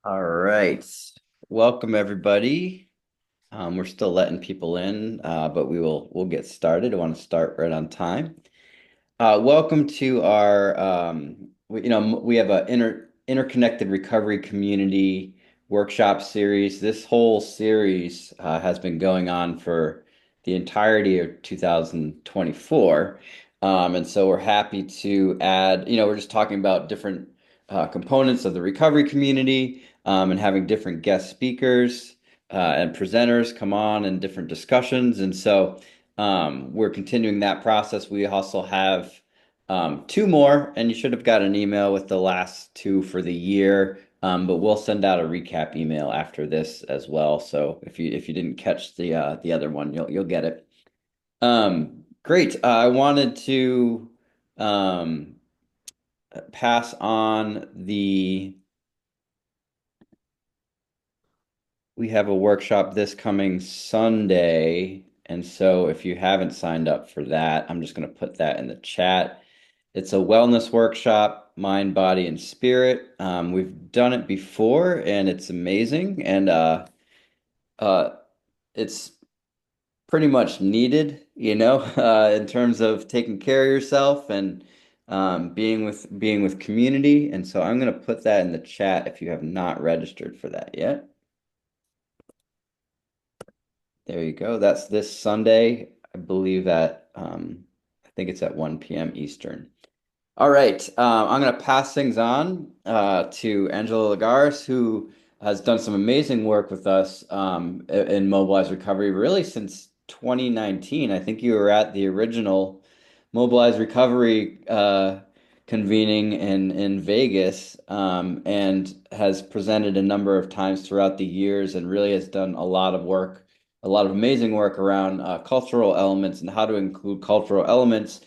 All right. Welcome everybody. We're still letting people in, but we'll get started. I want to start right on time. Welcome to our we have a interconnected recovery community workshop series. This whole series has been going on for the entirety of 2024. And so we're happy to add, we're just talking about different components of the recovery community, and having different guest speakers and presenters come on and different discussions. And so we're continuing that process. We also have two more, and you should have got an email with the last two for the year. But we'll send out a recap email after this as well. So if you didn't catch the other one, you'll get it. Great. I wanted to um, pass on the. We have a workshop this coming Sunday, and so if you haven't signed up for that, I'm just going to put that in the chat. It's a wellness workshop, mind, body, and spirit. We've done it before, and it's amazing, and uh, it's pretty much needed, in terms of taking care of yourself and being with community. And so I'm going to put that in the chat if you have not registered for that yet. There you go. That's this Sunday. I believe I think it's at 1 p.m. Eastern. All right. I'm going to pass things on to Angela Lagares, who has done some amazing work with us in Mobilize Recovery, really since 2019. I think you were at the original Mobilize Recovery convening in Vegas, and has presented a number of times throughout the years and really has done a lot of work, a lot of amazing work around cultural elements and how to include cultural elements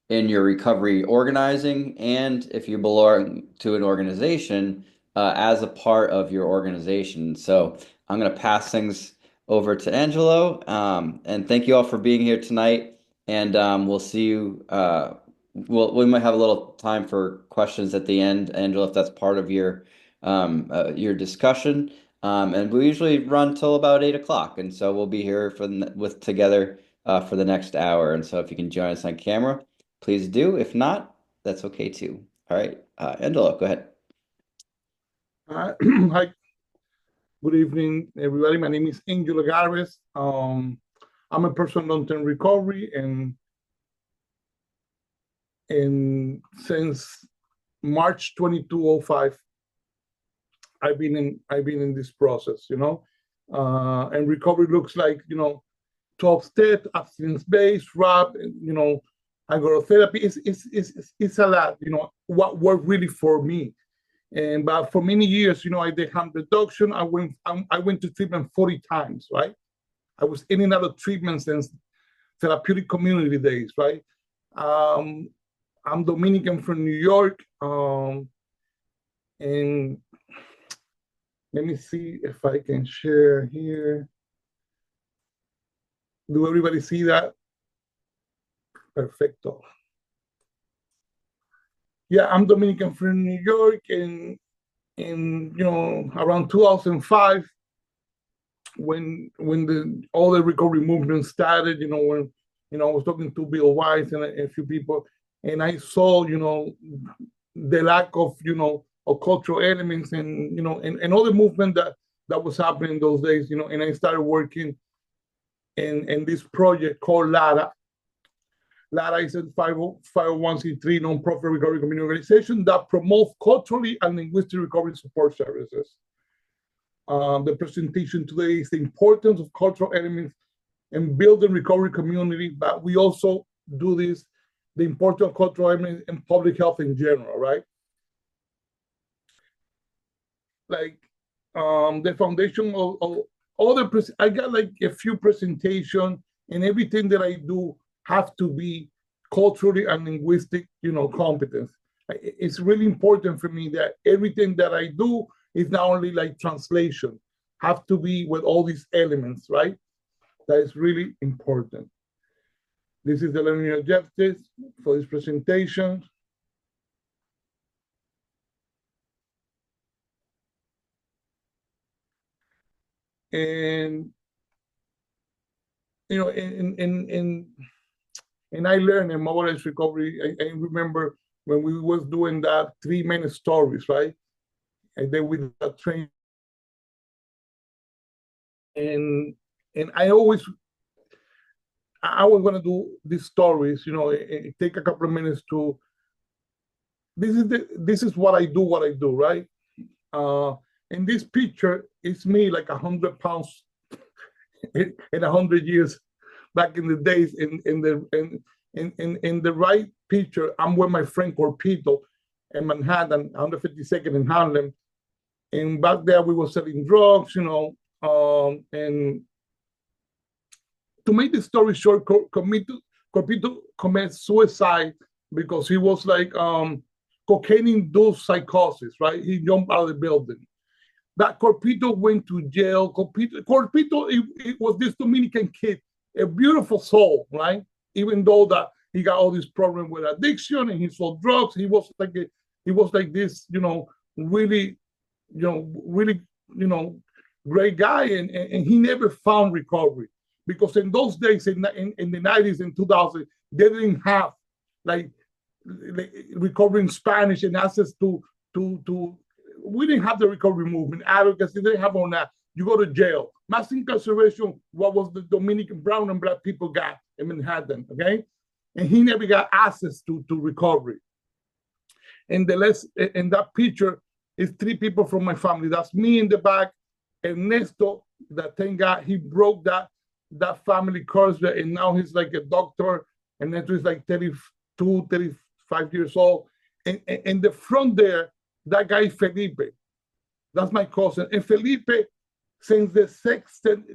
in your recovery organizing, and if you belong to an organization, as a part of your organization. So I'm going to pass things over to Angelo, and thank you all for being here tonight. And we'll see you. We might have a little time for questions at the end, Angelo, if that's part of your discussion. And we usually run till about 8 o'clock, and so we'll be here with together for the next hour. And so if you can join us on camera, please do. If not, that's okay too. All right. Angelo, go ahead. Hi, good evening, everybody. My name is Angel Agares. I'm a person in long-term recovery, and since March 2205, I've been in this process, and recovery looks like 12 step, abstinence-based, RAP, agrotherapy. It's a lot, what worked really for me. But for many years, I did harm reduction. I went to treatment 40 times, right? I was in and out of treatment since therapeutic community days, right? Um, I'm Dominican from New York, and let me see if I can share here. Do everybody see that? Perfecto. Yeah, I'm Dominican from New York, and around 2005, when the all the recovery movement started, when I was talking to Bill Wise and a few people, and I saw the lack of cultural elements, and all the movement that was happening those days, and I started working in this project called LARA. LARA is a 501c3 nonprofit recovery community organization that promotes culturally and linguistic recovery support services. The presentation today is the importance of cultural elements and building recovery community, but we also do this, the importance of cultural elements in public health in general, right? Like the foundation of all I got like a few presentations, and everything that I do have to be culturally and linguistic, competence. It's really important for me that everything that I do is not only like translation, have to be with all these elements, right? That is really important. This is the learning objectives for this presentation. And you know, and I learned in mobile recovery. I remember when we was doing that 3 minute stories, right? And then with the train, and I always I was gonna do these stories, you know, it take a couple of minutes to. This is what I do, right? Uh, in this picture, it's me like 100 pounds in 100 years back in the days. In the right picture, I'm with my friend Corpito in Manhattan, 152nd in Harlem. And back there, we were selling drugs, you know. And to make the story short, Corpito commits suicide because he was like cocaine-induced psychosis, right? He jumped out of the building. That Corpito went to jail. Corpito it was this Dominican kid, a beautiful soul, right? Even though that he got all this problem with addiction and he sold drugs, he was like this, you know, really, really, you know, great guy, and he never found recovery because in those days, in the 90s and 2000, they didn't have like recovering Spanish and access to we didn't have the recovery movement, advocacy, they didn't have on that. You go to jail. Mass incarceration, what was the Dominican brown and black people got in Manhattan, okay? And he never got access to recovery. And in that picture is 3 people from my family. That's me in the back, Ernesto, that thank God he broke that family curse, and now he's like a doctor, and then he's like 32, 35 years old. And in the front there, that guy Felipe, that's my cousin. And Felipe, since the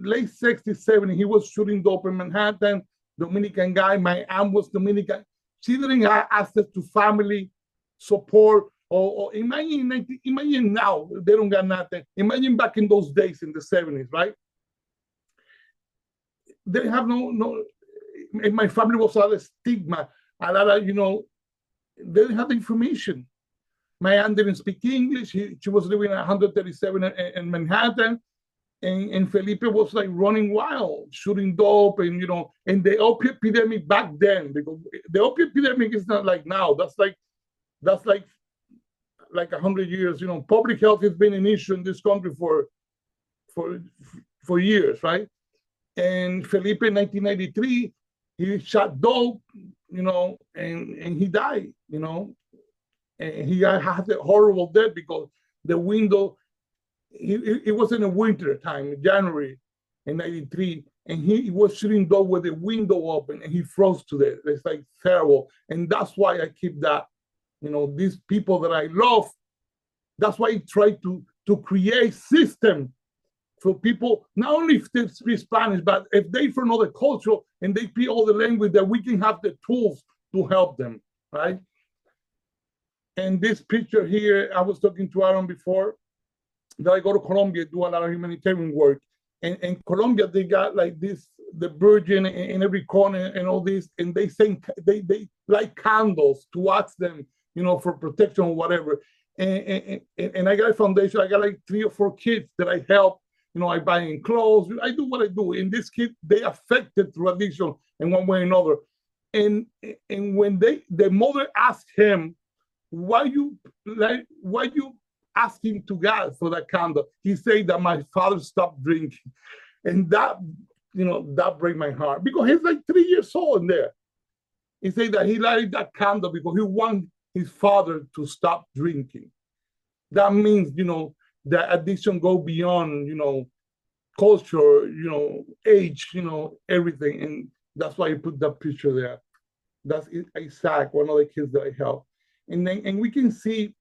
late 60s, 70s, he was shooting dope in Manhattan, Dominican guy. My aunt was Dominican. She didn't have access to family support. Or imagine now, they don't got nothing. Imagine back in those days in the 70s, right? They have no, and my family was a lot of stigma, a lot of, you know, they didn't have the information. My aunt didn't speak English. She was living at 137 in Manhattan. And Felipe was like running wild, shooting dope, and you know, and the opiate epidemic back then, because the opiate epidemic is not like now. That's like 100 years. You know, public health has been an issue in this country for years, right? And Felipe in 1993, he shot dope, you know, and he died, you know. And he had a horrible death because the window, it was in the winter time, January in 93, and he was shooting dope with the window open and he froze to death. It's like terrible. And that's why I keep that, you know, these people that I love, that's why I try to create system for people, not only if they speak Spanish, but if they from another culture and they speak all the language, that we can have the tools to help them, right? And this picture here, I was talking to Aaron before, that I go to Colombia, do a lot of humanitarian work. And in Colombia, they got like this, the Virgin in every corner and all this, and they sing, they light candles to ask them, you know, for protection or whatever. And I got a foundation, I got like 3 or 4 kids that I help. You know, I buy in clothes, I do what I do. And this kid, they affected through addiction in one way or another. And when the mother asked him, why you asking to God for that candle? He said that my father stopped drinking. And that, you know, that breaks my heart because he's like 3 years old in there. He said that he lighted that candle because he wanted his father to stop drinking. That means, you know, that addiction go beyond, you know, culture, you know, age, you know, everything. And that's why I put that picture there. That's Isaac, one of the kids that I help. And we can see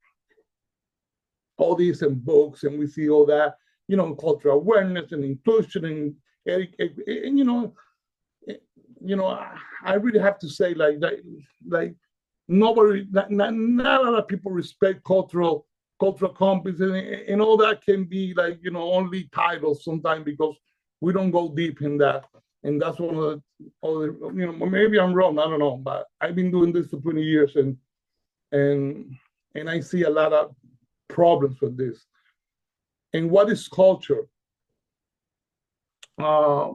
all these in books, and we see all that, you know, cultural awareness and inclusion, and you know, I really have to say, like nobody, not a lot of people respect cultural competence, and all that can be like, you know, only titles sometimes because we don't go deep in that. And that's one of the, you know, maybe I'm wrong, I don't know, but I've been doing this for 20 years, and I see a lot of problems with this. And what is culture? Uh,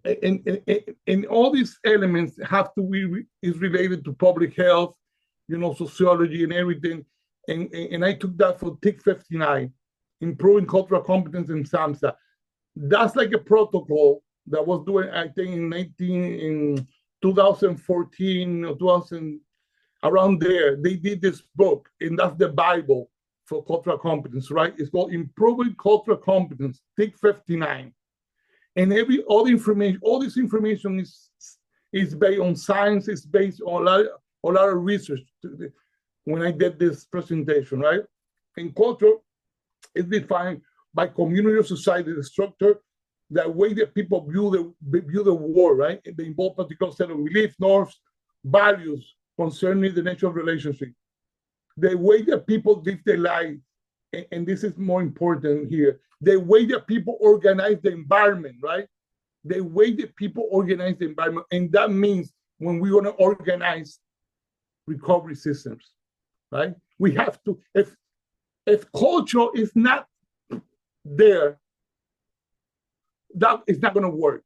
and all these elements have to be is related to public health, sociology and everything. And I took that for TIC 59, improving cultural competence in SAMHSA. That's like a protocol that was doing, I think, in 2014 or 2000, around there. They did this book, and that's the Bible for cultural competence, right? It's called Improving Cultural Competence, TIC 59. And all this information is based on science. It's based on a lot of research. When I did this presentation, right? And culture is defined by community or society, the structure, the way that people view the world, right? They involve particular set of beliefs, norms, values concerning the nature of relationship, the way that people live their life, and this is more important here, the way that people organize the environment, right? The way that people organize the environment. And that means when we want to organize recovery systems, right? We have to, if culture is not there, that is not going to work.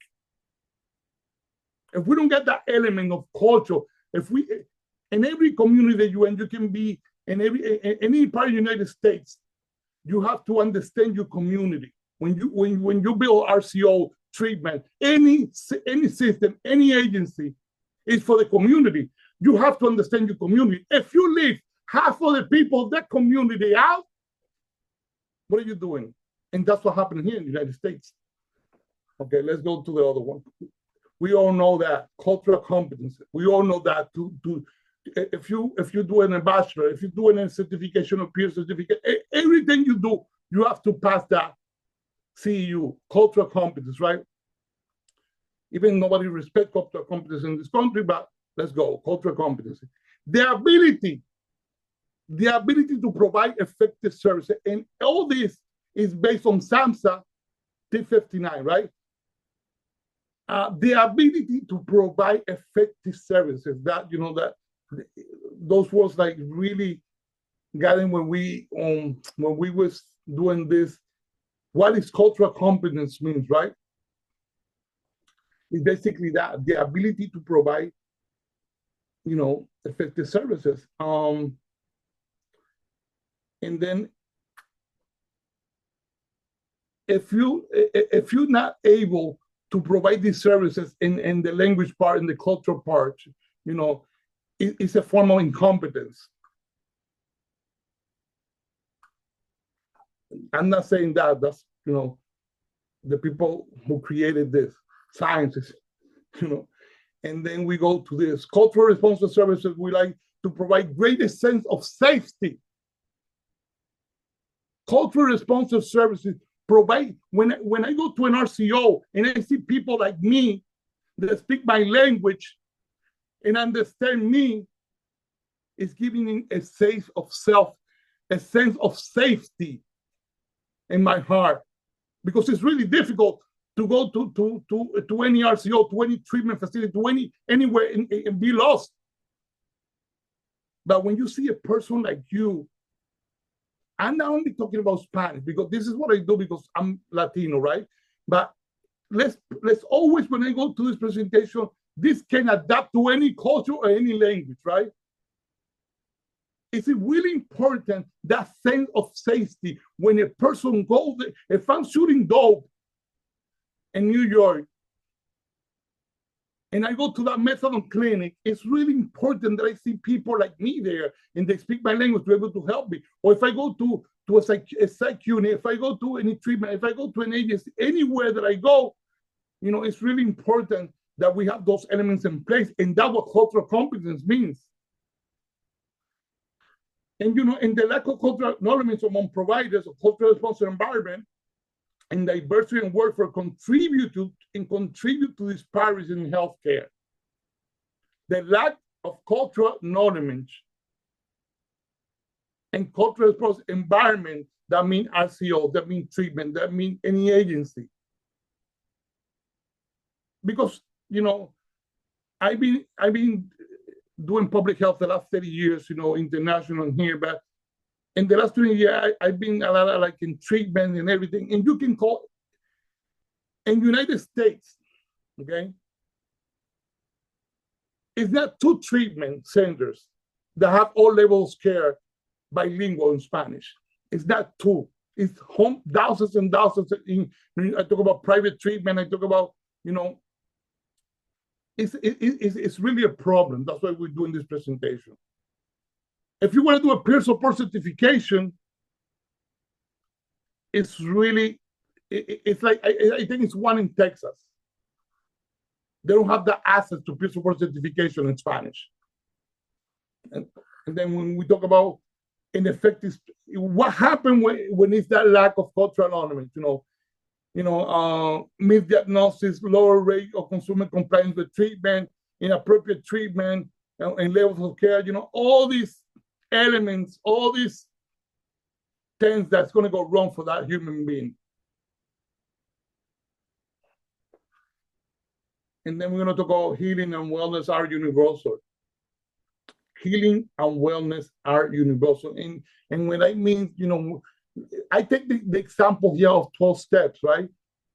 If we don't get that element of culture, if we, in every community that you can be in any part of the United States, you have to understand your community. When you build RCO treatment, any system, any agency is for the community. You have to understand your community. If you leave half of the people of that community out, what are you doing? And that's what happened here in the United States. Okay, let's go to the other one. We all know that cultural competence. We all know that if you do a bachelor, if you're doing a certification or peer certificate, everything you do, you have to pass that CEU, cultural competence, right? Even nobody respects cultural competence in this country, but let's go, cultural competency. The ability to provide effective services, and all this is based on SAMHSA T59, right? The ability to provide effective services, that those words like really got in when we was doing this. What is cultural competence means, right? It's basically that, the ability to provide, effective services. And then if you're not able to provide these services in the language part, in the cultural part, it's a form of incompetence. I'm not saying that. That's, the people who created this, scientists, And then we go to this cultural responsive services. We like to provide greatest sense of safety. Cultural responsive services provide, when I go to an RCO and I see people like me that speak my language and understand me, it's giving me a sense of safety in my heart, because it's really difficult to go to any RCO, to any treatment facility, to anywhere and be lost. But when you see a person like you, I'm not only talking about Spanish, because this is what I do because I'm Latino, right? But let's always, when I go to this presentation, this can adapt to any culture or any language, right? It's really important, that sense of safety. When a person goes, if I'm shooting dope in New York and I go to that methadone clinic, it's really important that I see people like me there and they speak my language to be able to help me. Or if I go to a psych unit, if I go to any treatment, if I go to an agency, anywhere that I go, it's really important that we have those elements in place. And that's what cultural competence means. And, in the lack of cultural knowledge among providers of cultural responsive environment and diversity and workforce contribute to disparities in healthcare. The lack of cultural knowledge and cultural responsive environment, that means RCO, that means treatment, that means any agency. Because, I've been doing public health the last 30 years, international here, but in the last 20 years, I've been a lot of in treatment and everything. And you can call, In United States, okay, it's not two treatment centers that have all levels of care bilingual in Spanish. It's not two. It's thousands and thousands. I talk about private treatment. I talk about, you know, it's really a problem. That's why we're doing this presentation. If you want to do a peer support certification, it's really, it's like, I think it's one in Texas. They don't have the access to peer support certification in Spanish. And then when we talk about ineffective, what happened when it's that lack of cultural elements, misdiagnosis, lower rate of consumer compliance with treatment, inappropriate treatment, and levels of care, all these elements, all these things that's going to go wrong for that human being. And then we're going to talk about healing and wellness are universal. Healing and wellness are universal. And when I mean, I take the example here of 12 steps, right?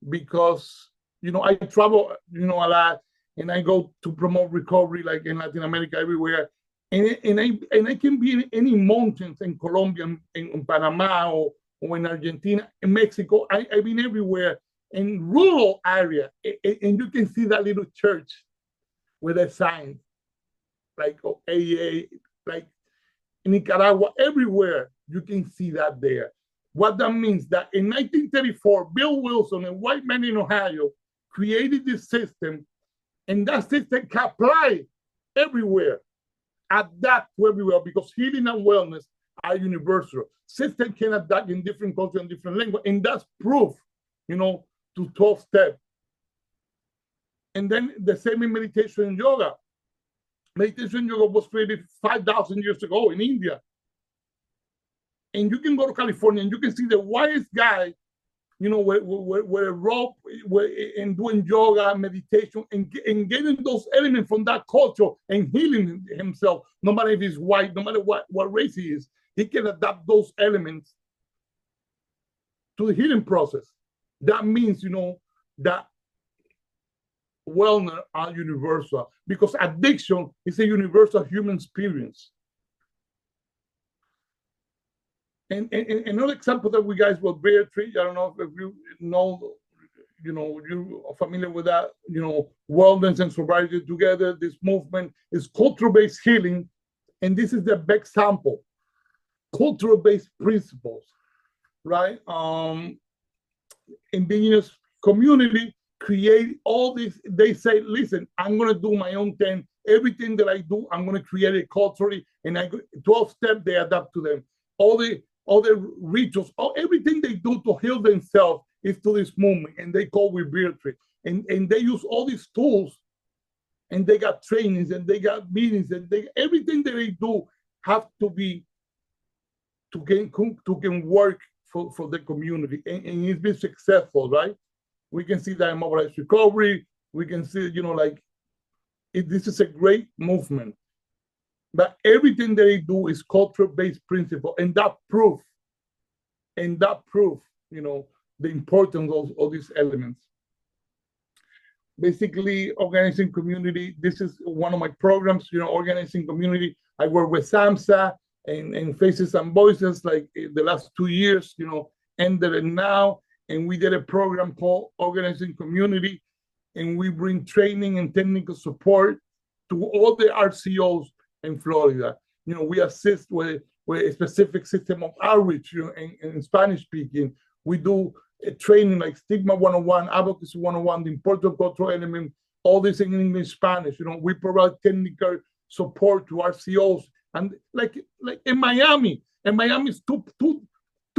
Because, I travel, a lot, and I go to promote recovery, like in Latin America, everywhere. And I can be in any mountains in Colombia, in Panama, or in Argentina, in Mexico. I've been everywhere in rural area, and you can see that little church with a sign like AA, like in Nicaragua, everywhere you can see that there. What that means that in 1934, Bill Wilson, a white man in Ohio, created this system, and that system can apply everywhere, adapt to everywhere, because healing and wellness are universal. System can adapt in different cultures and different language, and that's proof, to 12 steps. And then the same in meditation and yoga. Meditation and yoga was created 5,000 years ago in India. And you can go to California and you can see the whitest guy, with a rope, and doing yoga, meditation, and getting those elements from that culture and healing himself, no matter if he's white, no matter what race he is, he can adapt those elements to the healing process. That means, that wellness are universal, because addiction is a universal human experience. And another example that we guys will bear treat, I don't know if you know, you are familiar with that, wellness and sobriety together. This movement is culture-based healing, and this is the big example. Culture-based principles, right? Indigenous community create all this. They say, listen, I'm going to do my own thing. Everything that I do, I'm going to create it culturally, and 12 steps, they adapt to them. All the rituals, everything they do to heal themselves is to this movement, and they call rebirthing. And they use all these tools, and they got trainings, and they got meetings, and everything that they do have to be to can work for the community, and it's been successful, right? We can see that in mobilized recovery. We can see, this is a great movement. But everything that they do is culture-based principle, and that proof, the importance of these elements. Basically, organizing community. This is one of my programs, organizing community. I work with SAMHSA and Faces and Voices, like the last 2 years, ended it now. And we did a program called Organizing Community, and we bring training and technical support to all the RCOs in Florida. We assist with a specific system of outreach, in Spanish speaking. We do a training like Stigma 101, Advocacy 101, the importance of cultural element, all this in English, Spanish. We provide technical support to RCOs. And like in Miami is 2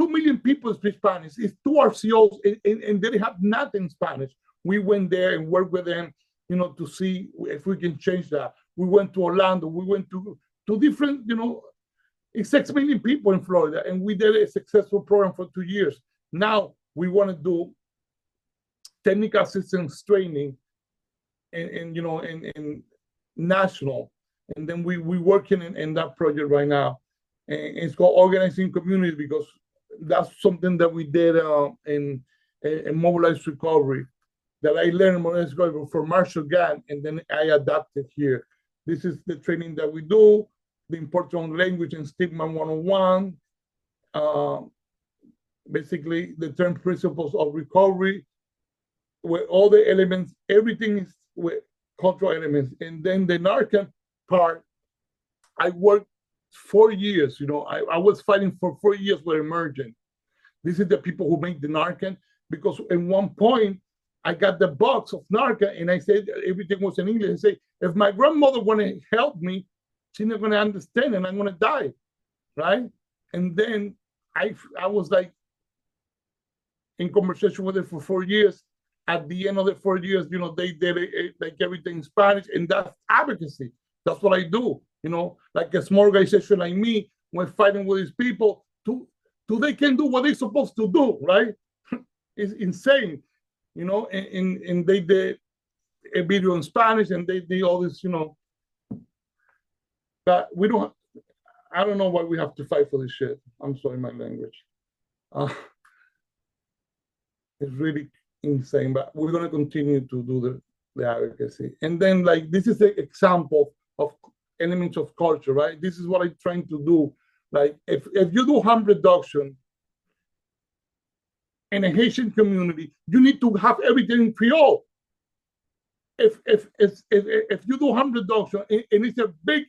million people speak Spanish. It's 2 RCOs, and they have nothing in Spanish. We went there and worked with them, to see if we can change that. We went to Orlando. We went to different, it's 6 million people in Florida, and we did a successful program for 2 years. Now we want to do technical assistance training and national. And then we're working in that project right now. And it's called Organizing Community, because that's something that we did in mobilized recovery. that I learned more or less from Marshall Gann, and then I adapted here. This is the training that we do, the importance of language and stigma 101, uh, basically the term principles of recovery, where all the elements, everything is with cultural elements. And then the Narcan part, I worked 4 years. I was fighting for 4 years with Emergent. This is the people who make the Narcan, because at one point I got the box of Narcan and I said everything was in English. I say, if my grandmother want to help me, she's not going to understand and I'm going to die, right? And then I was like in conversation with her for 4 years. At the end of the 4 years, they did like everything in Spanish, and that's advocacy. That's what I do. Like a small organization like me, when fighting with these people, they can do what they're supposed to do, right? It's insane, and they did a video in Spanish and they did all this, but I don't know why we have to fight for this shit. I'm sorry, my language. It's really insane, but we're going to continue to do the advocacy. And then, like, this is an example of elements of culture, right? This is what I'm trying to do. Like, if you do harm reduction in a Haitian community, you need to have everything in Creole. If you do harm reduction and it's a big,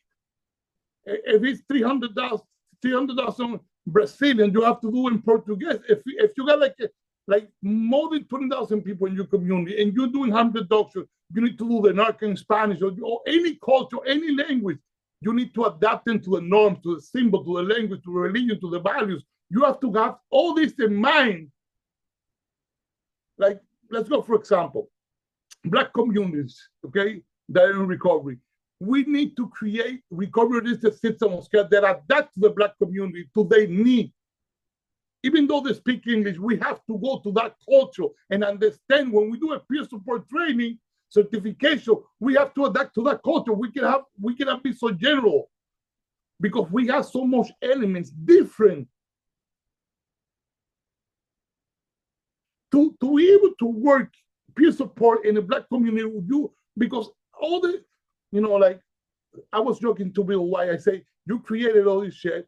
if it's 300,000 Brazilian, you have to do in Portuguese. If you got like more than 20,000 people in your community and you're doing harm reduction, you need to do the Narcan Spanish or any culture, any language. You need to adapt them to the norms, to the symbol, to the language, to the religion, to the values. You have to have all this in mind. Like, let's go, for example, Black communities, okay, that are in recovery. We need to create recovery system of care that adapt to the Black community, to their need. Even though they speak English, we have to go to that culture and understand when we do a peer support training certification, we have to adapt to that culture. We cannot be so general because we have so much elements different. To be able to work peer support in the Black community with you, because all the, like I was joking to Bill White, I say, you created all this shit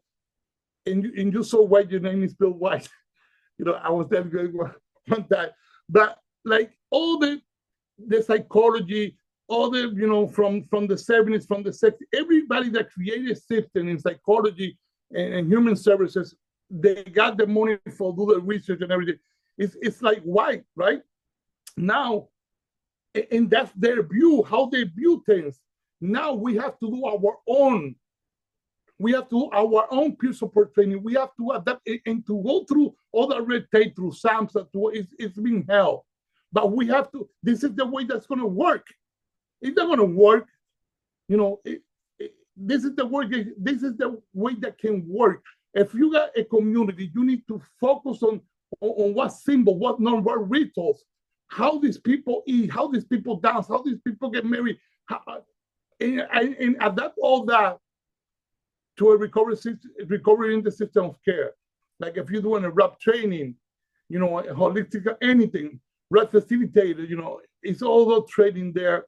and you're so white, your name is Bill White. I was that good one time. But like all the psychology, all the, from the 70s, from the 60s, everybody that created a system in psychology and human services, they got the money for do the research and everything. It's like white, right? Now, and that's their view, how they view things. Now we have to do our own. We have to do our own peer support training. We have to adapt and to go through all the red tape, through SAMHSA, it's been hell. But we have to, this is the way that's going to work. It's not going to work, this is the way that can work. If you got a community, you need to focus on what symbol, what number, what rituals, how these people eat, how these people dance, how these people get married, and adapt all that to a recovery in the system of care. Like if you're doing a RAP training, a holistic, anything, RAP facilitator, it's all the training there.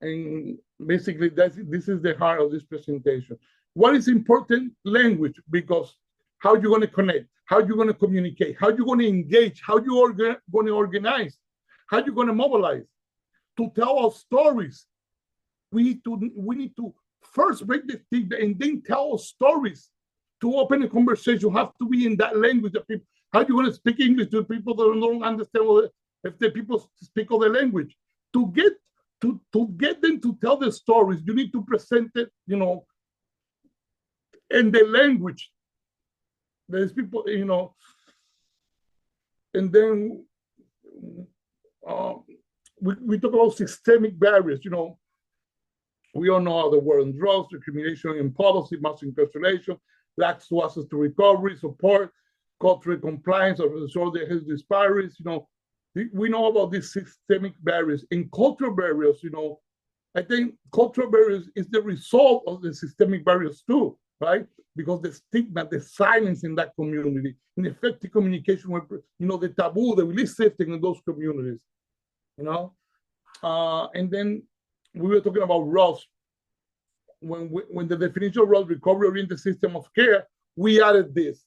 And basically, this is the heart of this presentation. What is important? Language, because how you're going to connect, how you're going to communicate, how you're going to engage, how you're going to organize, how you're going to mobilize to tell our stories. We need to first break the stigma and then tell our stories. To open a conversation, you have to be in that language that people. How you going to speak English to people that don't understand if the people speak other language? To get them to tell the stories, you need to present it, in the language. There's people, and then we talk about systemic barriers. We all know the war on drugs, discrimination in policy, mass incarceration, lack of access to recovery, support, cultural compliance, or disorder health disparities. We know about these systemic barriers. And cultural barriers, I think cultural barriers is the result of the systemic barriers too, right? Because the stigma, the silence in that community, ineffective communication, the taboo, the belief system in those communities. you know. And then we were talking about ROS. When the definition of ROS, recovery-oriented system of care, we added this.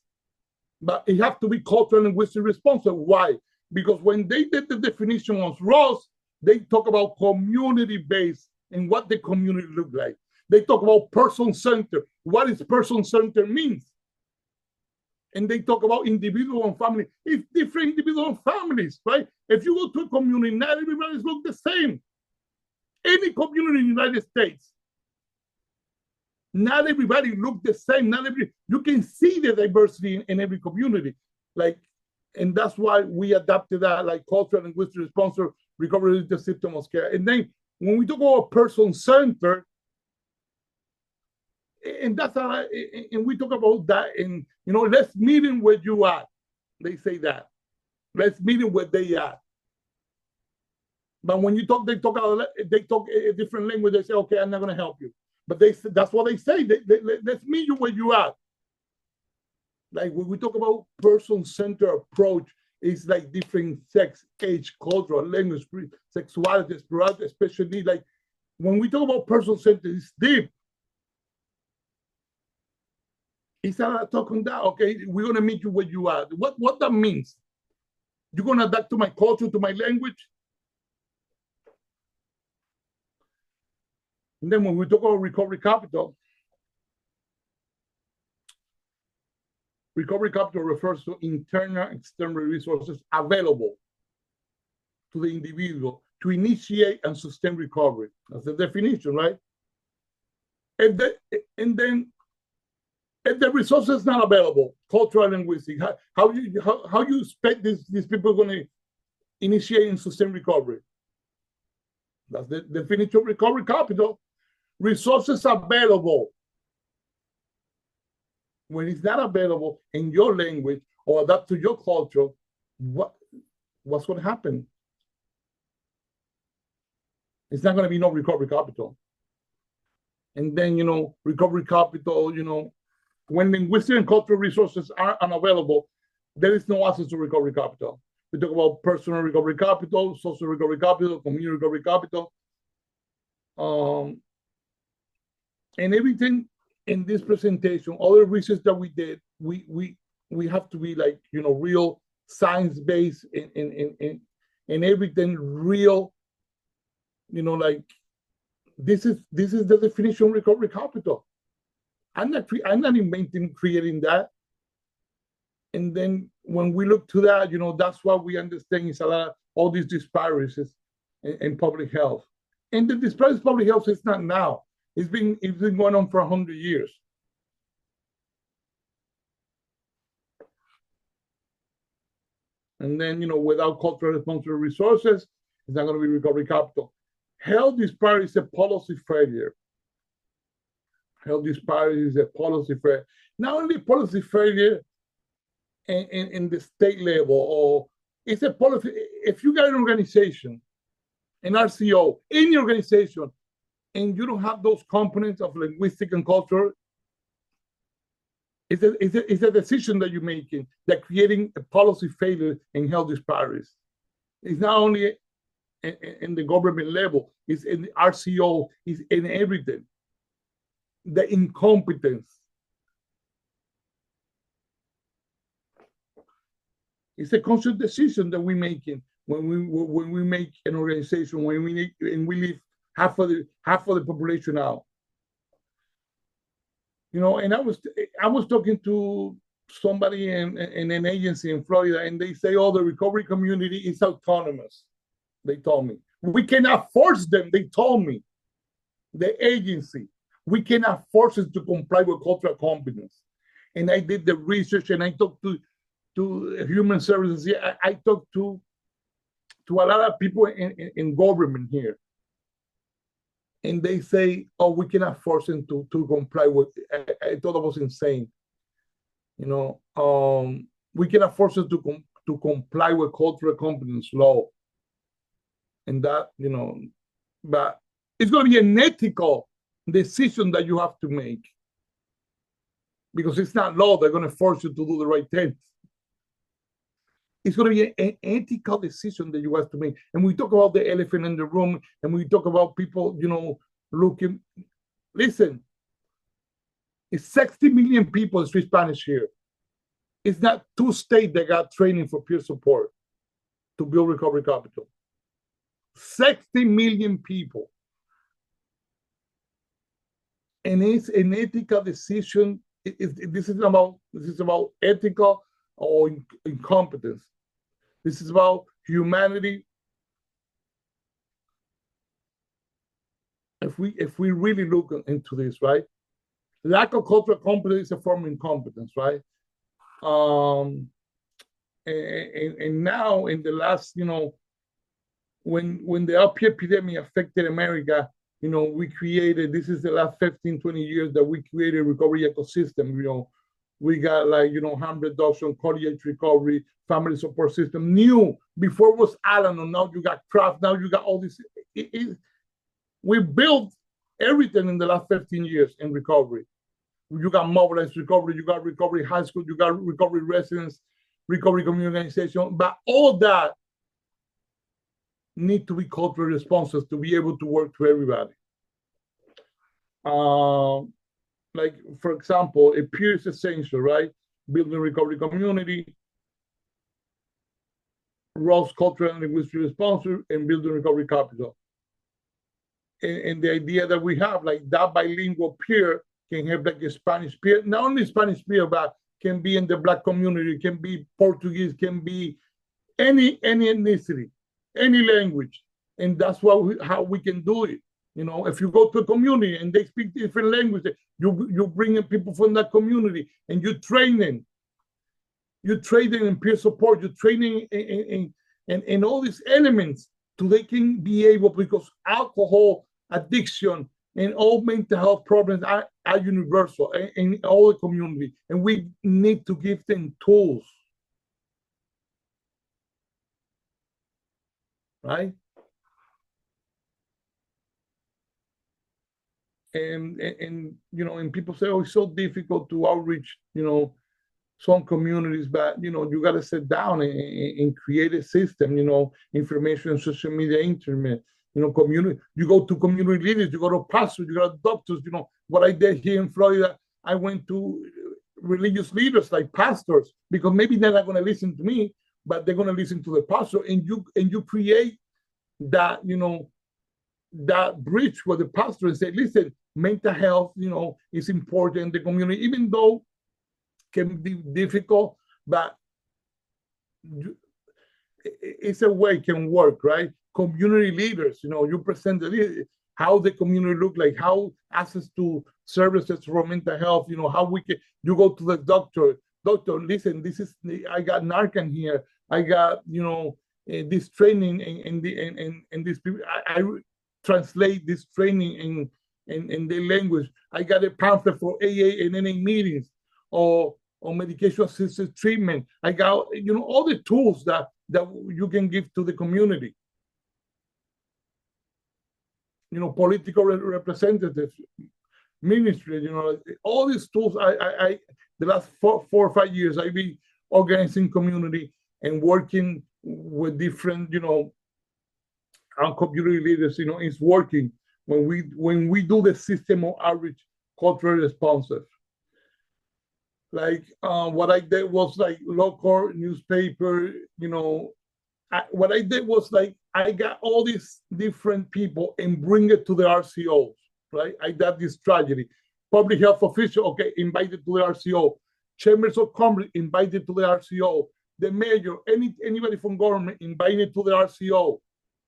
But it has to be cultural and linguistic responsive. Why? Because when they did the definition of ROS, they talk about community-based and what the community look like. They talk about person-centered. What is person-centered means? And they talk about individual and family. It's different individual and families, right? If you go to a community, not everybody look the same. Any community in the United States, not everybody look the same. Not every you can see the diversity in every community, like, and that's why we adapted that, like cultural and linguistic responsive recovery the system of care. And then when we talk about person centered, and that's how, and we talk about that, and let's meet in where you at. They say that. Let's meet in where they at. But when you talk, they talk a different language. They say, okay, I'm not going to help you. But that's what they say. Let's meet you where you at. Like when we talk about person-centered approach, it's like different sex, age, cultural, language, sexuality, spirituality, especially like when we talk about person-centered, it's deep. It's not talking that, okay, we're going to meet you where you are. What that means? You're going to adapt to my culture, to my language? And then when we talk about recovery capital refers to internal and external resources available to the individual to initiate and sustain recovery. That's the definition, right? And then if the resources not available, cultural and linguistic, how you expect these people going to initiate and sustain recovery? That's the definition of recovery capital. Resources available. When it's not available in your language or adapt to your culture, what's going to happen? It's not going to be no recovery capital. And then, recovery capital, when linguistic and cultural resources are unavailable, there is no access to recovery capital. We talk about personal recovery capital, social recovery capital, community recovery capital. And everything in this presentation, all the research that we did, we have to be like, real science-based and everything real, like this is the definition of recovery capital. I'm not inventing, creating that. And then when we look to that, that's what we understand is a lot of all these disparities in public health. And the disparities in public health is not now. It's been going on for 100 years. And then, without cultural responsible resources, it's not going to be recovery capital. Health disparity is a policy failure. Health disparity is a policy failure. Not only policy failure in the state level, or it's a policy. If you got an organization, an RCO, any organization, and you don't have those components of linguistic and culture, it's a decision that you're making that creating a policy failure in health disparities. It's not only in the government level, it's in the RCO, it's in everything. The incompetence. It's a conscious decision that we're making when we make an organization, when we leave half of the population out. And I was talking to somebody in an agency in Florida, and they say, oh, the recovery community is autonomous. They told me. We cannot force them, they told me. The agency, we cannot force it to comply with cultural competence. And I did the research, and I talked to human services. Yeah, I talked to a lot of people in government here. And they say, oh, we cannot force them to comply with. I thought it was insane. We cannot force them to comply with cultural competence law. And that, but it's going to be an ethical decision that you have to make. Because it's not law, they're going to force you to do the right thing. It's going to be an ethical decision that you have to make. And we talk about the elephant in the room, and we talk about people, looking. Listen, it's 60 million people speak Spanish here. It's not 2 states that got training for peer support to build recovery capital. 60 million people. And it's an ethical decision. This is about ethical or incompetence. This is about humanity. If we really look into this, right? Lack of cultural competence is a form of incompetence, right? And now in the last, when the LP epidemic affected America, we created, this is the last 15, 20 years that we created a recovery ecosystem. We got harm reduction, cardiac recovery, family support system. New, before it was Alano, now you got Kraft, now you got all this. We built everything in the last 15 years in recovery. You got mobilized recovery, you got recovery high school, you got recovery residence, recovery community organization, but all that need to be cultural responses to be able to work to everybody. Like, for example, a peer is essential, right? Building a recovery community, Ross cultural and linguistic responses, and building recovery capital. And the idea that we have, like that bilingual peer can have like a Spanish peer, not only Spanish peer, but can be in the Black community, can be Portuguese, can be any ethnicity, any language. And that's how we can do it. If you go to a community and they speak different languages, you bring in people from that community and you train them. You train them in peer support, you training in all these elements so they can be able, because alcohol addiction and all mental health problems are universal in all the community. And we need to give them tools. Right? And people say, oh, it's so difficult to outreach, some communities, but you got to sit down and create a system, information, social media, internet, community. You go to community leaders, you go to pastors, you go to doctors. What I did here in Florida, I went to religious leaders like pastors, because maybe they're not going to listen to me, but they're going to listen to the pastor, and you create that, that bridge with the pastor and say, listen, mental health, is important in the community, even though can be difficult, but it's a way it can work, right? Community leaders, you present how the community look like, how access to services for mental health, how we can, you go to the doctor, listen, I got Narcan here, I got, this training and this, I translate this training in their language. I got a pamphlet for AA and NA meetings, or medication assisted treatment. I got, all the tools that you can give to the community. Political representatives, ministry, all these tools. I the last 4 or 5 years, I've been organizing community and working with different, our community leaders. It's working when we do the system of outreach, culturally responsive. Like what I did was like local newspaper, what I did was like I got all these different people and bring it to the RCOs, right? I got this strategy. Public health official, okay, invited to the RCO. Chambers of commerce invited to the RCO. The mayor, anybody from government invited to the RCO,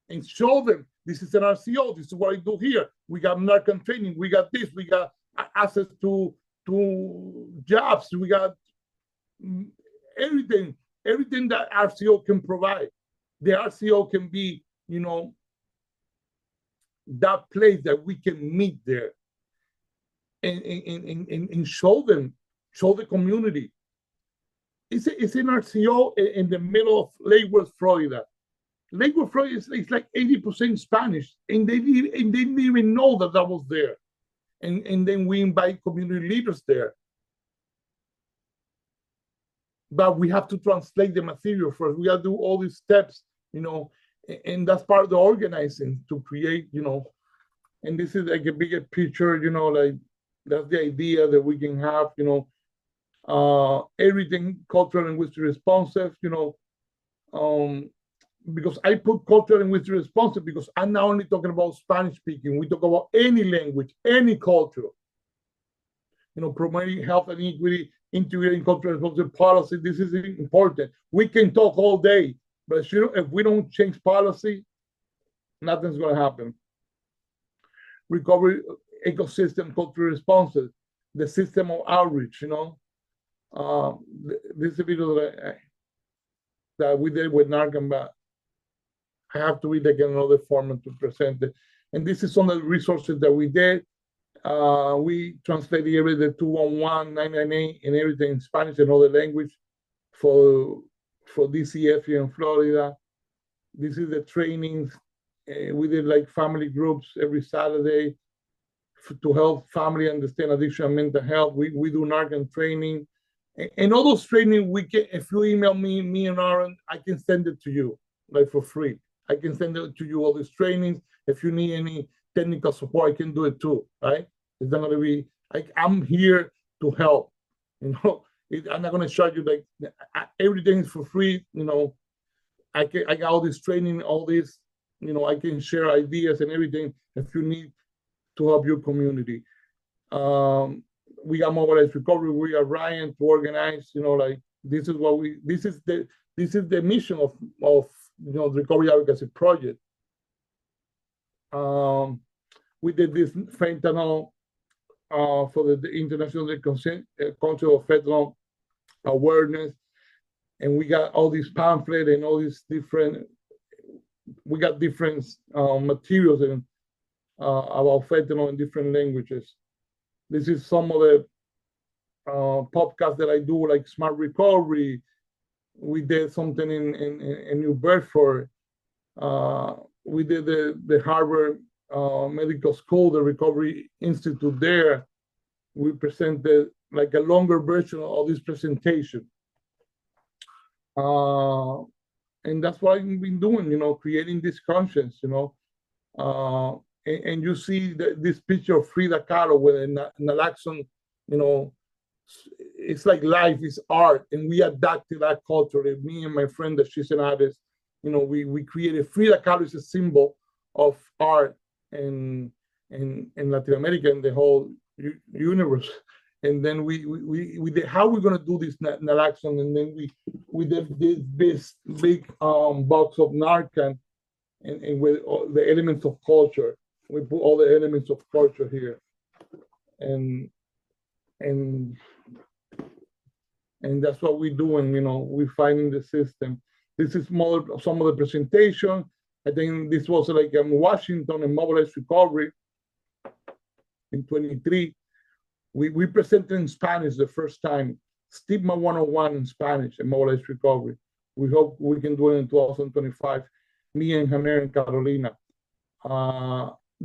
and show them this is an RCO. This is what I do here. We got Narcan training. We got this. We got access to jobs. We got everything that RCO can provide. The RCO can be, that place that we can meet there and show the community. It's an RCO in the middle of Lake Worth, Florida. Lake Worth, Florida is like 80% Spanish, and they didn't even know that was there. And then we invite community leaders there. but we have to translate the material first. We have to do all these steps, and that's part of the organizing to create, and this is like a bigger picture, like that's the idea that we can have, everything cultural linguistic responsive, um, because I put cultural linguistic responsive because I'm not only talking about Spanish speaking, we talk about any language, any culture, promoting health and equity, integrating cultural responsive policy. This is important. We can talk all day, but if we don't change policy, nothing's going to happen. Recovery ecosystem, cultural responses, the system of outreach, this is a video that we did with Narcan, but I have to read again another format to present it. And this is some of the resources that we did. We translated everything 211, 998, and everything in Spanish and other language for DCF here in Florida. This is the trainings. We did like family groups every Saturday to help family understand addiction and mental health. We do Narcan training. And all those training, we can, if you email me and Aaron, I can send it to you, like for free. I can send it to you, all these trainings. If you need any technical support, I can do it too, right? It's not gonna be, I'm here to help, I'm not gonna charge you, like, everything is for free, I got all this training, all this, I can share ideas and everything if you need to help your community. We got mobilized recovery. We got Ryan to organize. Like this is what we. This is the mission of the recovery advocacy project. We did this fentanyl for the International Council of Fentanyl Awareness, and we got all these pamphlets and all these different. We got different materials and about fentanyl in different languages. This is some of the podcasts that I do, like Smart Recovery. We did something in New Bedford. We did the Harvard Medical School, the Recovery Institute there. We presented like a longer version of this presentation. And that's what I've been doing, creating this conscience, and you see this picture of Frida Kahlo with naloxone, it's like life is art, and we adapted that culture. Me and my friend, that she's an artist, we created Frida Kahlo is a symbol of art in Latin America and the whole universe. And then we did how we're gonna do this naloxone, and then we did this big box of Narcan, and with the elements of culture. We put all the elements of culture here, and that's what we're doing. We're finding the system. This is more some of the presentation. I think this was like in Washington and Mobilized Recovery in 23. We presented in Spanish the first time, Stigma 101 in Spanish and Mobilized Recovery. We hope we can do it in 2025. Me and Janer and Carolina.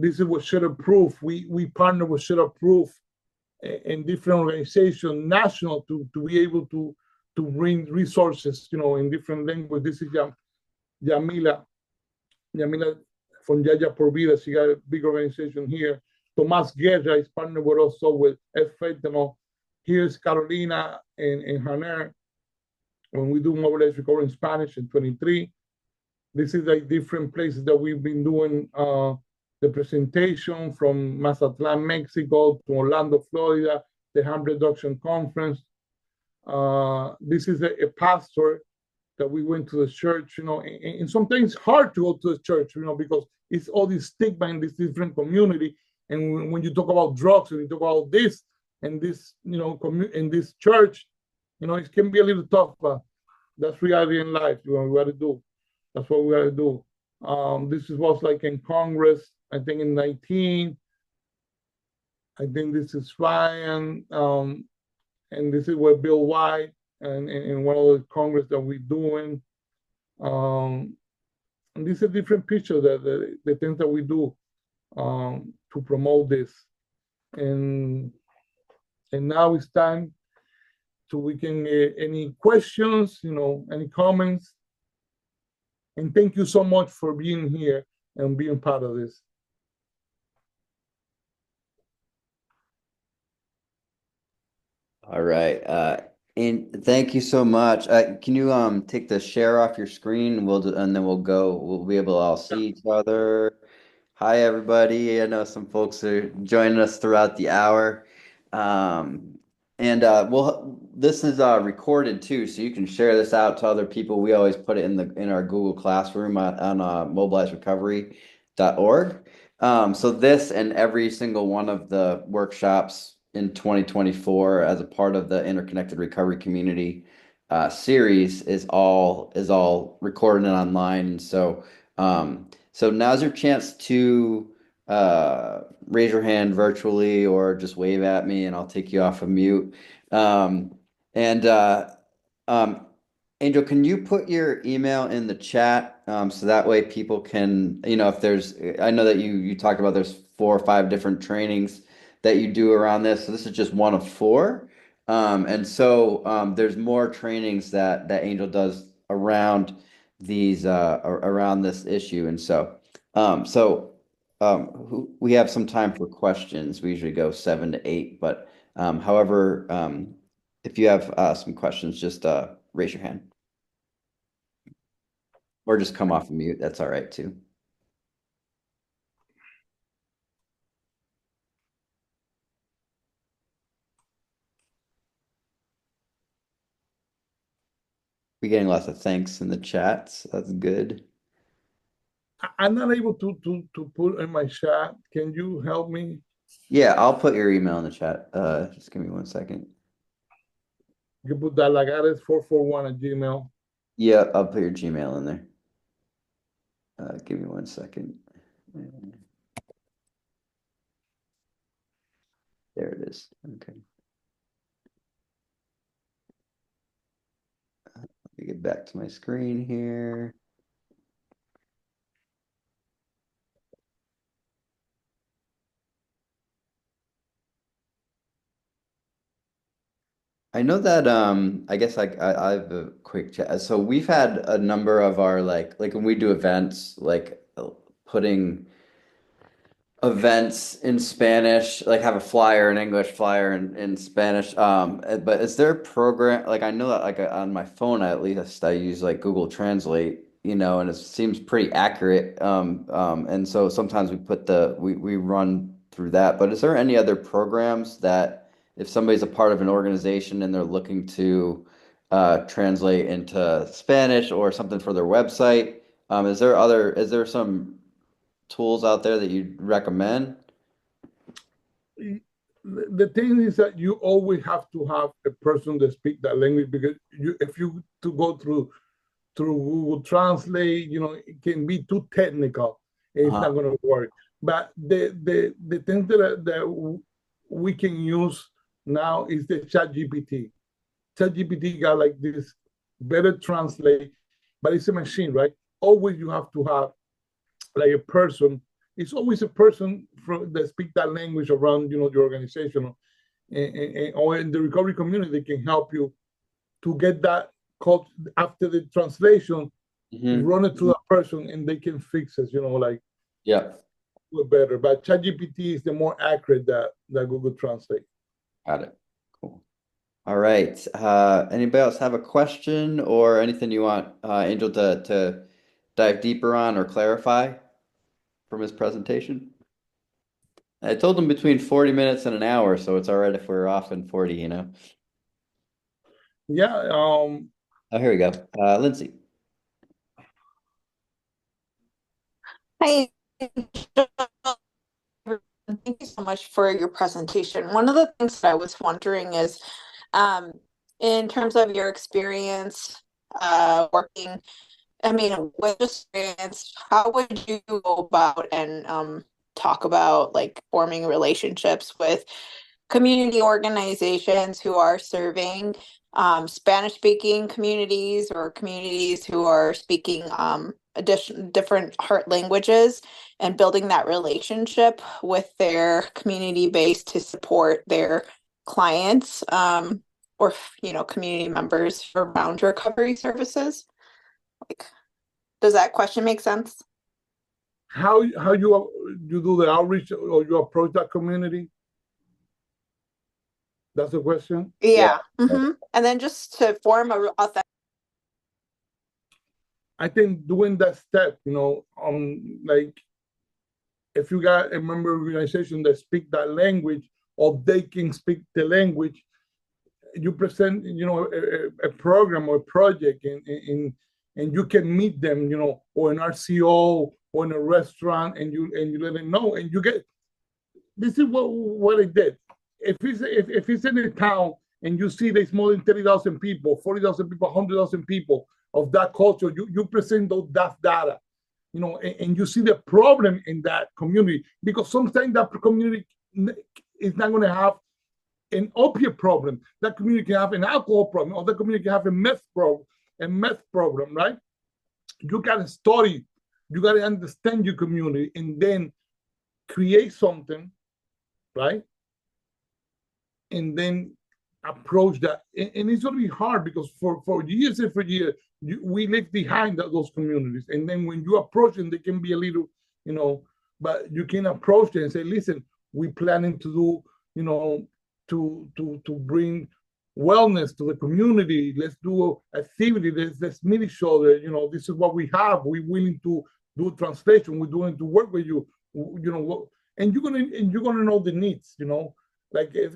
This is what Share Proof. We partner with Share Proof in different organizations, national, to be able to bring resources, in different languages. This is Yamila from Yaya Por Vida. She got a big organization here. Tomas Guerra is partnered with also with Fentanyl. Here's Carolina and Janer when we do Mobilized Recovery in Spanish in 23. This is like different places that we've been doing the presentation, from Mazatlan, Mexico to Orlando, Florida, the Harm Reduction Conference. This is a pastor that we went to the church, and sometimes it's hard to go to the church, because it's all this stigma in this different community. And when you talk about drugs, and you talk about this and this, in this church, it can be a little tough, but that's reality in life. We got to do. That's what we got to do. This was like in Congress, I think in 19. I think this is Ryan, and this is where Bill White and one of the Congress that we're doing. And this is a different picture that the things that we do to promote this. And now it's time so we can any questions, any comments. And thank you so much for being here and being part of this. All right. And thank you so much. Can you take the share off your screen? And then we'll go. We'll be able to all see each other. Hi, everybody. I know some folks are joining us throughout the hour. Um, and this is recorded too, so you can share this out to other people. We always put it in our Google Classroom on mobilizerecovery.org. So this and every single one of the workshops in 2024 as a part of the Interconnected Recovery Community series is all recorded and online. So now's your chance to raise your hand virtually or just wave at me and I'll take you off of mute. Um, and um, Angel, can you put your email in the chat so that way people can, if there's, I know that you talked about there's 4 or 5 different trainings that you do around this. So this is just one of 4. And so there's more trainings that Angel does around around this issue. And we have some time for questions. We usually go 7 to 8, but however, if you have some questions, just raise your hand or just come off of mute. That's all right too. We're getting lots of thanks in the chats. That's good. I'm not able to put in my chat. Can you help me? Yeah, I'll put your email in the chat. Just give me 1 second. You can put that lagares441 at Gmail. Yeah, I'll put your Gmail in there. Give me 1 second. There it is. Okay. Let me get back to my screen here. I know that I guess I have a quick chat. So we've had a number of our like when we do events like putting events in Spanish, like have a flyer in English, flyer in Spanish. But is there a program like I know that like on my phone at least I use like Google Translate, and it seems pretty accurate. And so sometimes we run through that. But is there any other programs that if somebody's a part of an organization and they're looking to translate into Spanish or something for their website, is there some tools out there that you'd recommend? The thing is that you always have to have a person that speak that language, because if you to go through Google Translate, it can be too technical. It's Uh-huh. not going to work. But the thing that we can use now is the Chat GPT. Chat GPT got like this better translate, but it's a machine, right? Always you have to have like a person. It's always a person that speak that language around your organization, or in the recovery community can help you to get that code after the translation, Hmm. run it to that person and they can fix it, like Yeah, do it better. But ChatGPT is the more accurate that Google Translate. got it. Cool. All right. Anybody else have a question or anything you want Angel to dive deeper on or clarify from his presentation? I told him between 40 minutes and an hour, so it's all right if we're off in 40. Yeah. Oh, here we go. Lindsay. Hi, thank you so much for your presentation. One of the things that I was wondering is, um, in terms of your experience working, I mean, with experience, how would you go about and talk about like forming relationships with community organizations who are serving Spanish speaking communities or communities who are speaking different heart languages, and building that relationship with their community base to support their clients? or community members around recovery services? Like, does that question make sense? How you do the outreach or you approach that community? That's the question. Yeah. Yeah. And then just to form a authentic. I think doing that step, like if you got a member organization that speak that language or they can speak the language, you present, a program or a project and you can meet them, or an RCO or in a restaurant and you let them know and you get, this is what it did. If it's in a town and you see there's more than 30,000 people, 40,000 people, 100,000 people of that culture, you present that data, and you see the problem in that community, because sometimes that community is not going to have an opiate problem. That community can have an alcohol problem, or that community can have a meth problem, right? You got to study, you got to understand your community, and then create something, right? And then approach that. And it's going to be hard because for years and for years, we live behind those communities. And then when you approach them, they can be a little, but you can approach them and say, listen, we're planning to do, to bring wellness to the community. Let's do activity. Let's meet each other. This is what we have. We're willing to do translation. We're willing to work with you. And you're gonna know the needs. Like if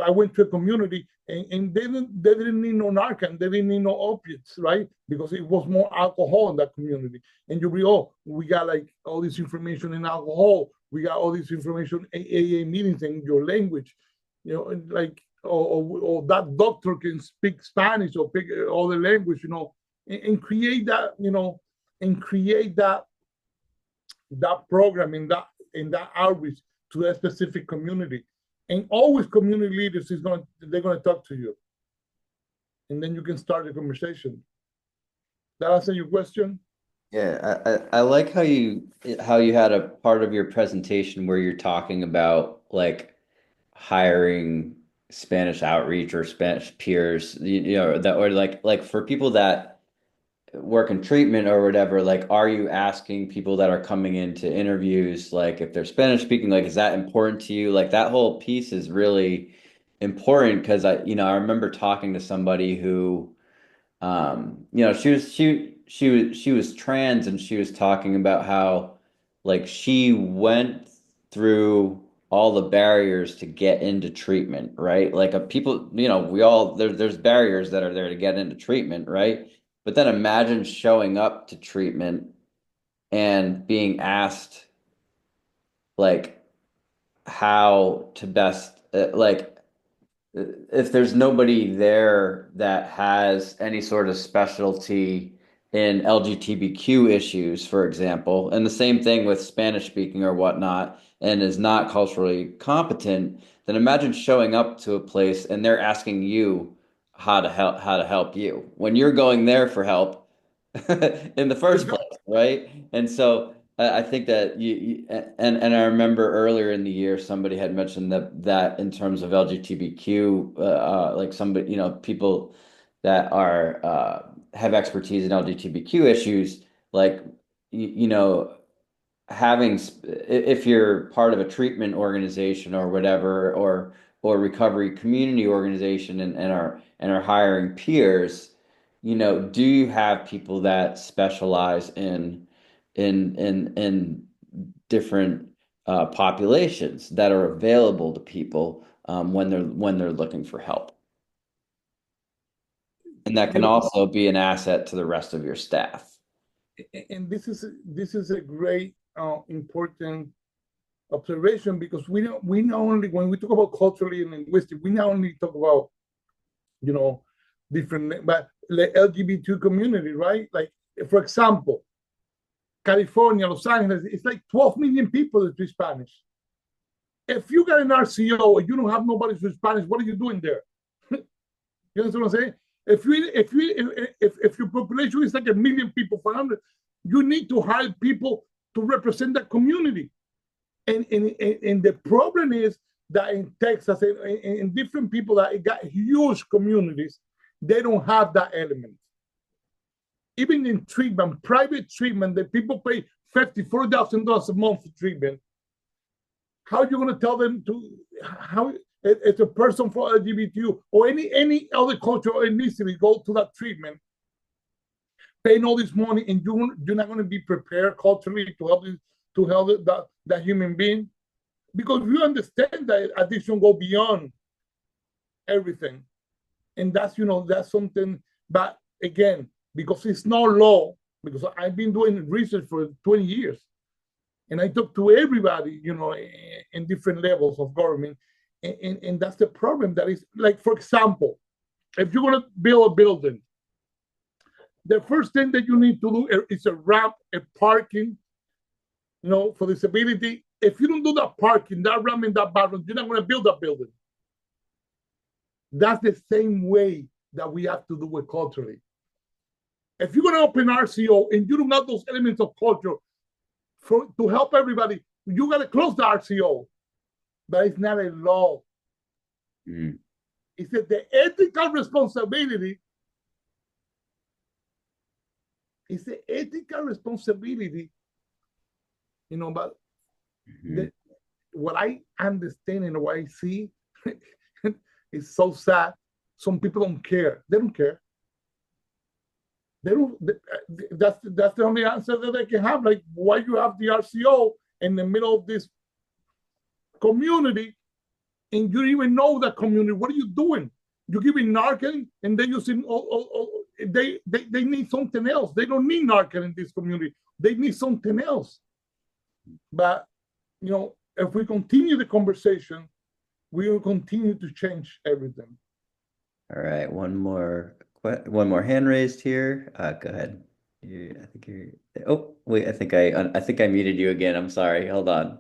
I went to a community and they didn't need no Narcan, they didn't need no opiates, right? Because it was more alcohol in that community. And you'll be, we got like all this information in alcohol. We got all this information in AA meetings in your language, like, or that doctor can speak Spanish or pick other language, and create that, and create that program in that outreach to that specific community. And always community leaders they're going to talk to you. And then you can start the conversation. That answer your question? Yeah, I like how you had a part of your presentation where you're talking about like hiring Spanish outreach or Spanish peers, that, or like for people that work in treatment or whatever, like, are you asking people that are coming into interviews, like if they're Spanish speaking, like, is that important to you? Like that whole piece is really important because I remember talking to somebody who, she was trans and she was talking about how like she went through all the barriers to get into treatment, right? Like people, we all there's barriers that are there to get into treatment, right? But then imagine showing up to treatment and being asked like how to best like if there's nobody there that has any sort of specialty in LGBTQ issues, for example, and the same thing with Spanish speaking or whatnot, and is not culturally competent, then imagine showing up to a place and they're asking you how to help you when you're going there for help in the first place, right? And so I think that and I remember earlier in the year somebody had mentioned that in terms of LGBTQ, like somebody, people that are have expertise in LGBTQ issues, like having if you're part of a treatment organization or whatever, or recovery community organization and are hiring peers, do you have people that specialize in different populations that are available to people when they're looking for help, and that can also be an asset to the rest of your staff. And this is a great important observation, because we not only, when we talk about culturally and linguistic, we not only talk about different, but the LGBT community, right? Like, for example, California, Los Angeles, it's like 12 million people that speak Spanish. If you got an RCO and you don't have nobody to speak Spanish, what are you doing there? You understand what I'm saying? If your population is like 1 million people, 400, you need to hire people to represent that community. And the problem is that in Texas and different people that got huge communities, they don't have that element. Even in treatment, private treatment, that people pay $40,000 a month for treatment. How are you going to tell them to how it's a person for LGBTQ or any other culture or ethnicity go to that treatment, paying all this money, and you're not going to be prepared culturally to help that human being? Because you understand that addiction go beyond everything, and that's something. But again, because it's not law, because I've been doing research for 20 years, and I talk to everybody, in different levels of government, and that's the problem. That is, like, for example, if you're going to build a building, the first thing that you need to do is a ramp, a parking, for disability. If you don't do that parking, that ramp, and that bathroom, you're not going to build that building. That's the same way that we have to do it culturally. If you're going to open RCO and you don't have those elements of culture to help everybody, you got to close the RCO. But it's not a law. Mm. It's the ethical responsibility. It's the ethical responsibility, but what I understand and what I see is so sad. Some people don't care. They don't care. They don't. That's the only answer that they can have. Like, why you have the RCO in the middle of this community, and you don't even know that community? What are you doing? You're giving Narcan, and they're using they need something else. They don't need Narcan in this community. They need something else. But if we continue the conversation, we will continue to change everything. All right, one more hand raised here. Go ahead. I think you're. Oh, wait. I think I muted you again. I'm sorry. Hold on.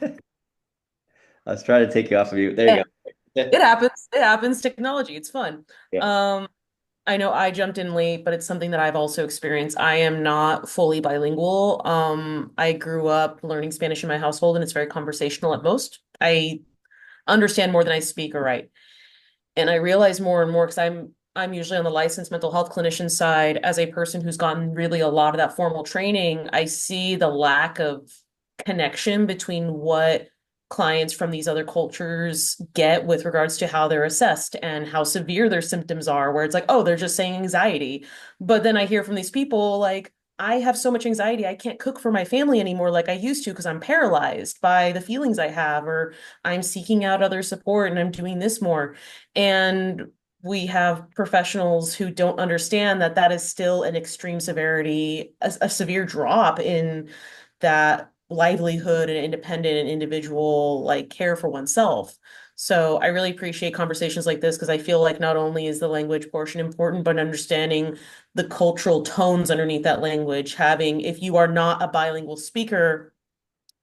I was trying to take you off of mute. There you go. It happens. It happens. Technology. It's fun. Yeah. I know I jumped in late, but it's something that I've also experienced. I am not fully bilingual. I grew up learning Spanish in my household, and it's very conversational at most. I understand more than I speak or write. And I realize more and more, because I'm usually on the licensed mental health clinician side. As a person who's gotten really a lot of that formal training, I see the lack of connection between what clients from these other cultures get with regards to how they're assessed and how severe their symptoms are, where it's like, oh, they're just saying anxiety. But then I hear from these people like, I have so much anxiety, I can't cook for my family anymore like I used to because I'm paralyzed by the feelings I have, or I'm seeking out other support and I'm doing this more. And we have professionals who don't understand that that is still an extreme severity, a severe drop in that livelihood and independent and individual care for oneself. So I really appreciate conversations like this, because I feel like not only is the language portion important, but understanding the cultural tones underneath that language, if you are not a bilingual speaker,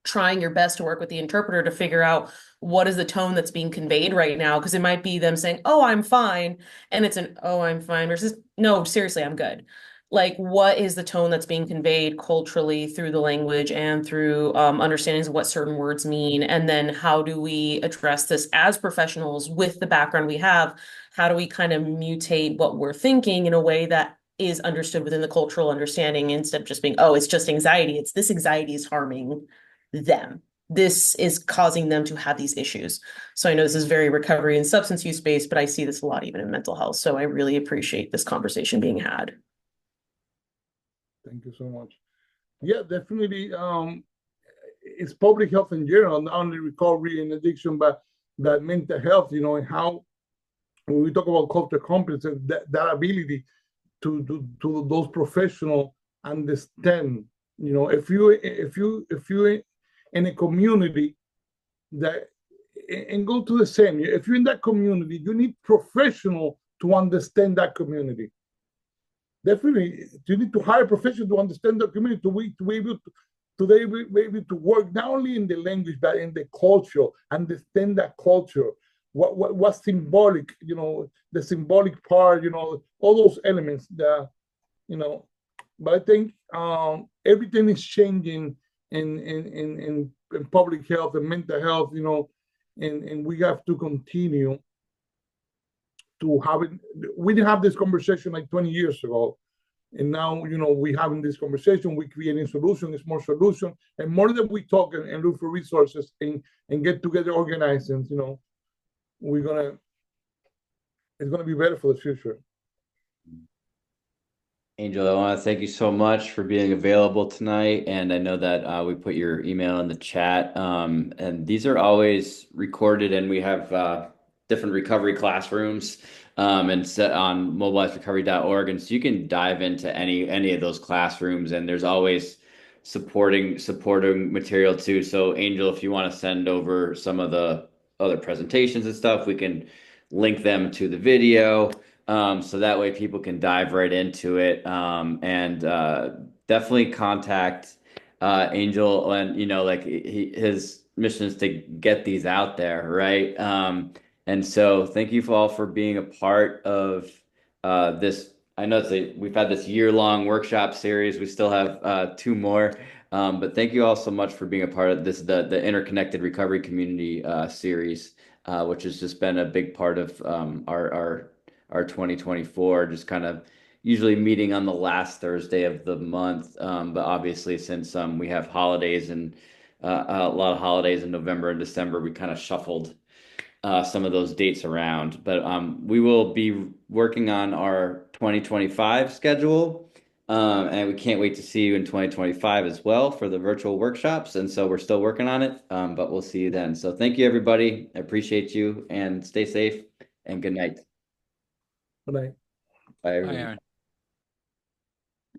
trying your best to work with the interpreter to figure out what is the tone that's being conveyed right now. Because it might be them saying, oh, I'm fine. And it's oh, I'm fine versus, no, seriously, I'm good. Like, what is the tone that's being conveyed culturally through the language and through understandings of what certain words mean? And then how do we address this as professionals with the background we have? How do we kind of mutate what we're thinking in a way that is understood within the cultural understanding, instead of just being, oh, it's just anxiety. It's this anxiety is harming them. This is causing them to have these issues. So I know this is very recovery and substance use based, but I see this a lot even in mental health. So I really appreciate this conversation being had. Thank you so much. Yeah, definitely. It's public health in general, not only recovery and addiction, but that mental health, and how when we talk about cultural competence, that ability to those professionals understand, if you in a community that, and go to the same, if you're in that community, you need professional to understand that community. Definitely, you need to hire professionals to understand the community, to be able to work not only in the language but in the culture, understand that culture, what's symbolic, the symbolic part, all those elements that, But I think everything is changing in public health and mental health, and we have to continue to have it. We didn't have this conversation like 20 years ago. And now, we having this conversation, we creating solutions, it's more solution. And more that we talk and look for resources and get together organized, and we're gonna it's gonna be better for the future. Angel, I want to thank you so much for being available tonight. And I know that we put your email in the chat. And these are always recorded, and we have different recovery classrooms and set on mobilizerecovery.org. And so you can dive into any of those classrooms, and there's always supporting material too. So Angel, if you want to send over some of the other presentations and stuff, we can link them to the video. So that way people can dive right into it. And definitely contact Angel, and like his mission is to get these out there, right? And so thank you all for being a part of this. I know we've had this year-long workshop series. We still have two more. But thank you all so much for being a part of this, the Interconnected Recovery Community series, which has just been a big part of our 2024, just kind of usually meeting on the last Thursday of the month. But obviously, since we have holidays and a lot of holidays in November and December, we kind of shuffled some of those dates around. But we will be working on our 2025 schedule. And we can't wait to see you in 2025 as well for the virtual workshops. And so we're still working on it, but we'll see you then. So thank you, everybody. I appreciate you, and stay safe, and good night. Good night. Bye, Hi, everyone. Aaron.